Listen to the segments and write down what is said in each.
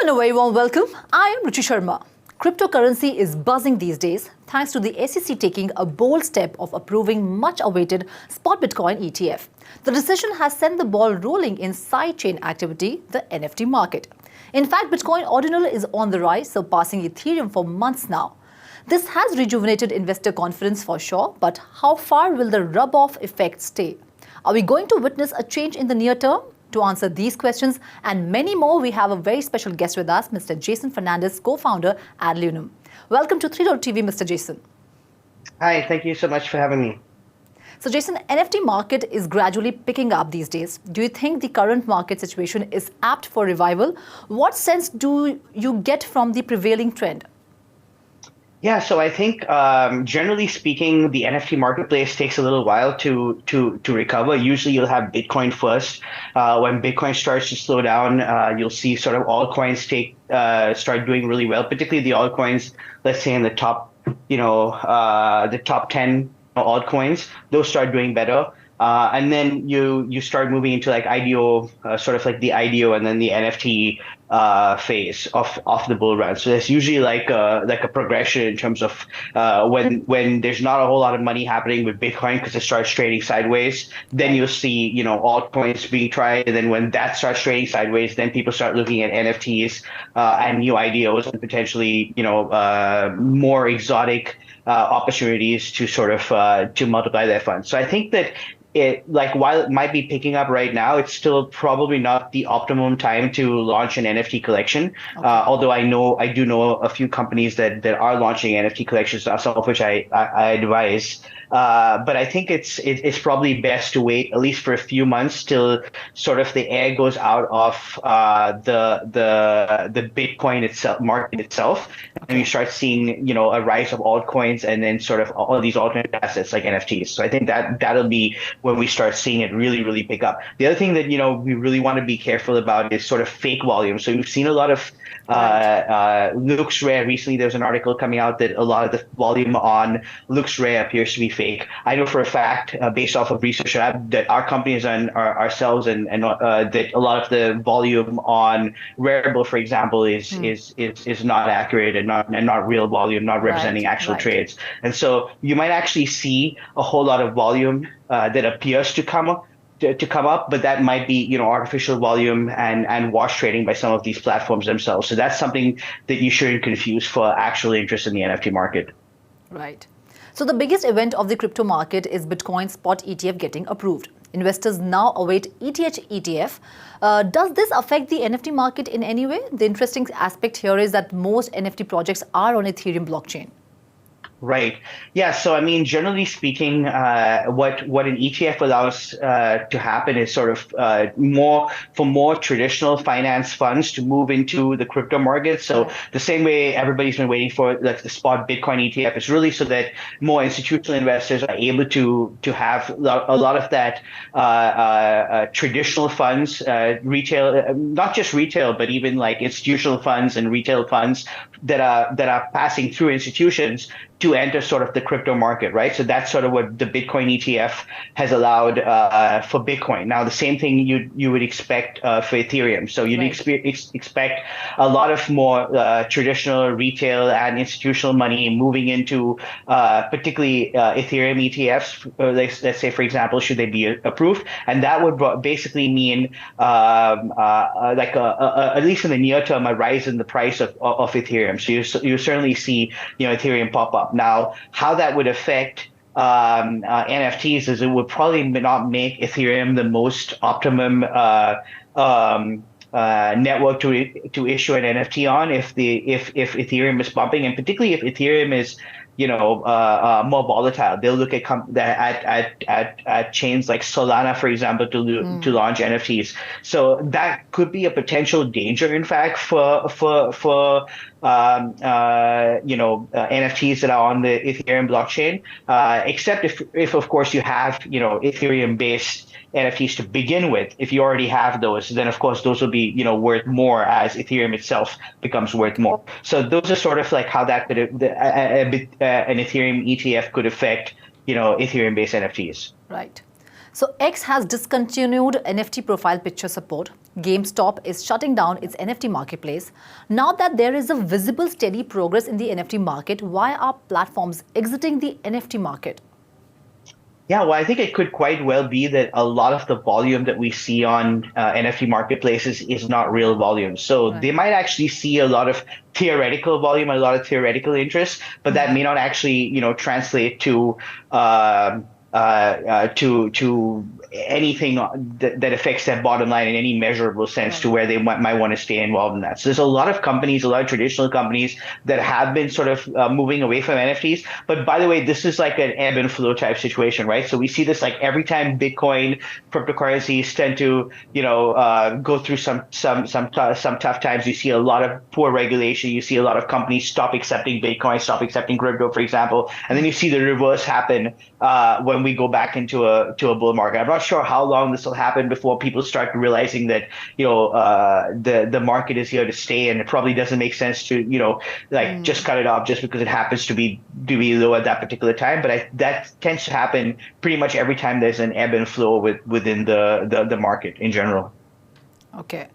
and a very warm welcome. I am Ruchi Sharma. Cryptocurrency is buzzing these days thanks to the SEC taking a bold step of approving much-awaited spot Bitcoin ETF. The decision has sent the ball rolling in sidechain activity, the NFT market. In fact, Bitcoin ordinal is on the rise, surpassing Ethereum for months now. This has rejuvenated investor confidence for sure, but how far will the rub-off effect stay? Are we going to witness a change in the near term? To answer these questions and many more, we have a very special guest with us, Mr. Jason Fernandes, co-founder Adlunam. Welcome to 3.TV, Mr. Jason. Hi, thank you so much for having me. So Jason, NFT market is gradually picking up these days. Do you think the current market situation is apt for revival? What sense do you get from the prevailing trend? Yeah, so I think generally speaking, the NFT marketplace takes a little while to recover. Usually you'll have Bitcoin first. When Bitcoin starts to slow down, you'll see sort of altcoins start doing really well, particularly the altcoins, let's say in the top, the top 10 altcoins, those start doing better. And then you start moving into like IDO, sort of like the IDO and then the NFT phase of the bull run. So there's usually like a progression in terms of when there's not a whole lot of money happening with Bitcoin because it starts trading sideways, then you'll see, altcoins being tried. And then when that starts trading sideways, then people start looking at NFTs and new IDOs and potentially, more exotic opportunities to sort of to multiply their funds. So I think that while it might be picking up right now, it's still probably not the optimum time to launch an NFT collection. Okay. Although I do know a few companies that are launching NFT collections, some of which I advise. But I think it's probably best to wait at least for a few months till sort of the air goes out of the Bitcoin itself market itself, okay. And you start seeing a rise of altcoins and then sort of all these alternate assets like NFTs. So I think that'll be when we start seeing it really pick up. The other thing that we really want to be careful about is sort of fake volume. So we've seen a lot of looks rare. Recently, there's an article coming out that a lot of the volume on looks rare appears to be fake. I know for a fact, based off of research that our companies and ourselves and that a lot of the volume on Rarible, for example, is not accurate and not real volume, not representing actual trades. And so you might actually see a whole lot of volume that appears to come up, but that might be artificial volume and wash trading by some of these platforms themselves. So that's something that you shouldn't confuse for actual interest in the NFT market. Right. So the biggest event of the crypto market is Bitcoin spot ETF getting approved. Investors now await ETH ETF. Does this affect the NFT market in any way? The interesting aspect here is that most NFT projects are on Ethereum blockchain. Right. Yeah. So, I mean, generally speaking, what an ETF allows to happen is sort of more traditional finance funds to move into the crypto market. So the same way everybody's been waiting for like the spot Bitcoin ETF is really so that more institutional investors are able to have a lot of that traditional funds, retail, not just retail, but even like institutional funds and retail funds that are passing through institutions to enter sort of the crypto market, right? So that's sort of what the Bitcoin ETF has allowed for Bitcoin. Now, the same thing you would expect for Ethereum. So you'd expect a lot of more traditional retail and institutional money moving into particularly Ethereum ETFs. Let's say, for example, should they be approved? And that would basically mean at least in the near term, a rise in the price of Ethereum. So you certainly see Ethereum pop up. Now, how that would affect NFTs is it would probably not make Ethereum the most optimum network to issue an NFT on if Ethereum is bumping, and particularly if Ethereum is more volatile. They'll look at chains like Solana, for example, to launch NFTs. So that could be a potential danger, in fact, for NFTs that are on the Ethereum blockchain. Except if of course you have Ethereum-based NFTs to begin with. If you already have those, then of course those will be worth more as Ethereum itself becomes worth more. So those are sort of like how that could an Ethereum ETF could affect Ethereum-based NFTs. Right. So X has discontinued NFT profile picture support. GameStop is shutting down its NFT marketplace. Now that there is a visible steady progress in the NFT market, why are platforms exiting the NFT market? Yeah, well, I think it could quite well be that a lot of the volume that we see on NFT marketplaces is not real volume. So they Right. might actually see a lot of theoretical volume, a lot of theoretical interest, but that may not actually, translate to anything that affects that bottom line in any measurable sense to Right. where they might want to stay involved in that. So there's a lot of companies, a lot of traditional companies that have been sort of moving away from NFTs. But by the way, this is like an ebb and flow type situation, right? So we see this like every time Bitcoin cryptocurrencies tend to, go through some tough times. You see a lot of poor regulation. You see a lot of companies stop accepting Bitcoin, stop accepting crypto, for example, and then you see the reverse happen when we go back into a bull market. I'm not sure how long this will happen before people start realizing that the market is here to stay, and it probably doesn't make sense to just cut it off just because it happens to be low at that particular time. But that tends to happen pretty much every time there's an ebb and flow within the market in general. Okay.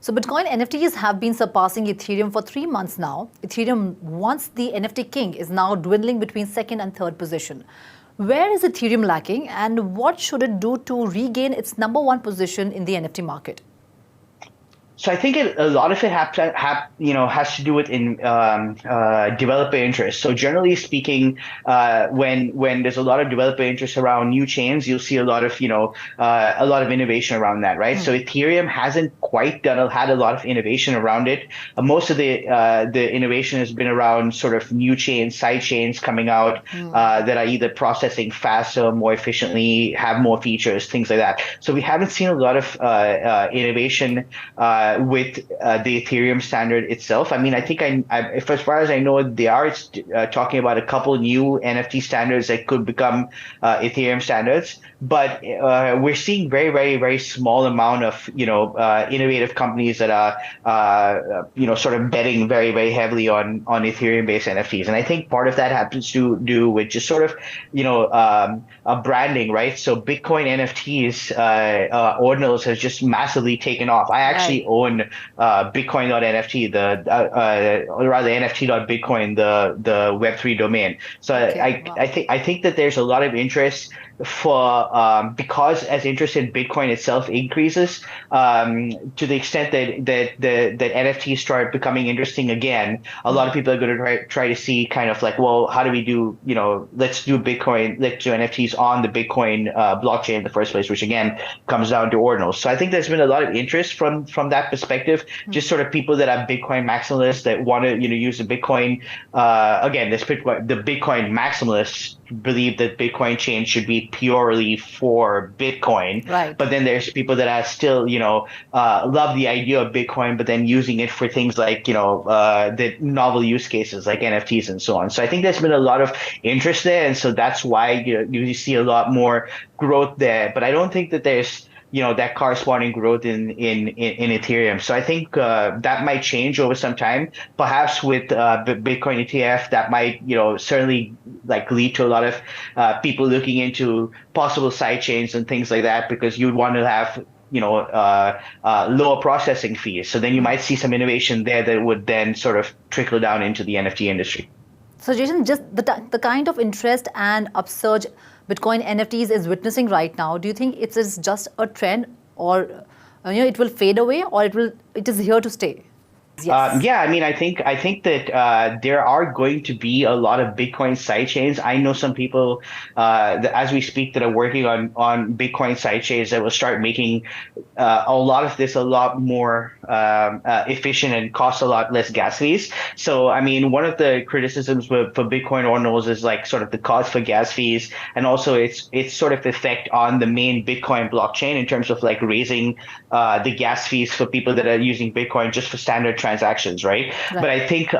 So Bitcoin NFTs have been surpassing Ethereum for 3 months now. Ethereum, once the NFT king, is now dwindling between second and third position. Where is Ethereum lacking, and what should it do to regain its number one position in the NFT market? So I think a lot of it has to do with developer interest. So generally speaking, when there's a lot of developer interest around new chains, you'll see a lot of innovation around that, right? So Ethereum hasn't quite had a lot of innovation around it. Most of the innovation has been around sort of new chains, side chains coming out that are either processing faster, more efficiently, have more features, things like that. So we haven't seen a lot of innovation with the Ethereum standard itself. I mean, I think if as far as I know, they are talking about a couple new NFT standards that could become Ethereum standards. But we're seeing very, very, very small amount of innovative companies that are sort of betting very, very heavily on Ethereum-based NFTs. And I think part of that happens to do with just sort of branding, right? So Bitcoin NFTs, ordinals has just massively taken off. I actually own Bitcoin.nft, or rather NFT.bitcoin, the Web3 domain. So Okay, wow. I think that there's a lot of interest for because as interest in Bitcoin itself increases, to the extent that NFTs start becoming interesting again, a lot of people are going to try to see kind of like, well, how do we do, let's do NFTs on the Bitcoin blockchain in the first place, which again comes down to ordinals. So I think there's been a lot of interest from that perspective, just sort of people that are Bitcoin maximalists that want to use the Bitcoin. Again, the Bitcoin maximalists believe that Bitcoin chain should be purely for Bitcoin. Right. But then there's people that are still, love the idea of Bitcoin, but then using it for things like, the novel use cases like NFTs and so on. So I think there's been a lot of interest there. And so that's why you see a lot more growth there. But I don't think that there's that corresponding growth in Ethereum. So I think that might change over some time. Perhaps with Bitcoin ETF, that might certainly like lead to a lot of people looking into possible side chains and things like that, because you'd want to have lower processing fees. So then you might see some innovation there that would then sort of trickle down into the NFT industry. So Jason, just the kind of interest and upsurge Bitcoin NFTs is witnessing right now, do you think it is just a trend, or it will fade away, or it is here to stay? Yes. Yeah, I mean, I think that there are going to be a lot of Bitcoin sidechains. I know some people that, as we speak, that are working on Bitcoin sidechains that will start making a lot of this a lot more efficient and cost a lot less gas fees. So, I mean, one of the criticisms for Bitcoin ordinals is like sort of the cost for gas fees, and also its sort of effect on the main Bitcoin blockchain in terms of like raising the gas fees for people that are using Bitcoin just for standard transactions, right? But I think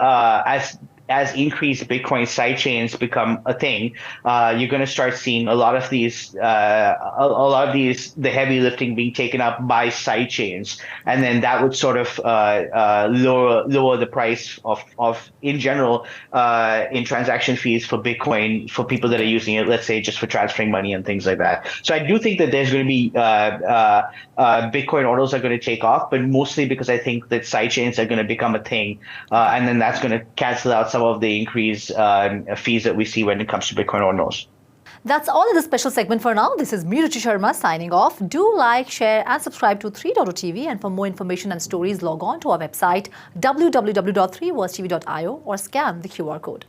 as increased Bitcoin sidechains become a thing, you're going to start seeing a lot of these, the heavy lifting being taken up by sidechains, and then that would sort of lower the price of in general in transaction fees for Bitcoin for people that are using it, let's say just for transferring money and things like that. So I do think that there's going to be Bitcoin orders are going to take off, but mostly because I think that sidechains are going to become a thing, and then that's going to cancel out some of the increased fees that we see when it comes to Bitcoin ordinals. That's all in this special segment for now. This is me, Ruchi Sharma, signing off. Do like, share, and subscribe to 3.0 And for more information and stories, log on to our website www.3versetv.io or scan the QR code.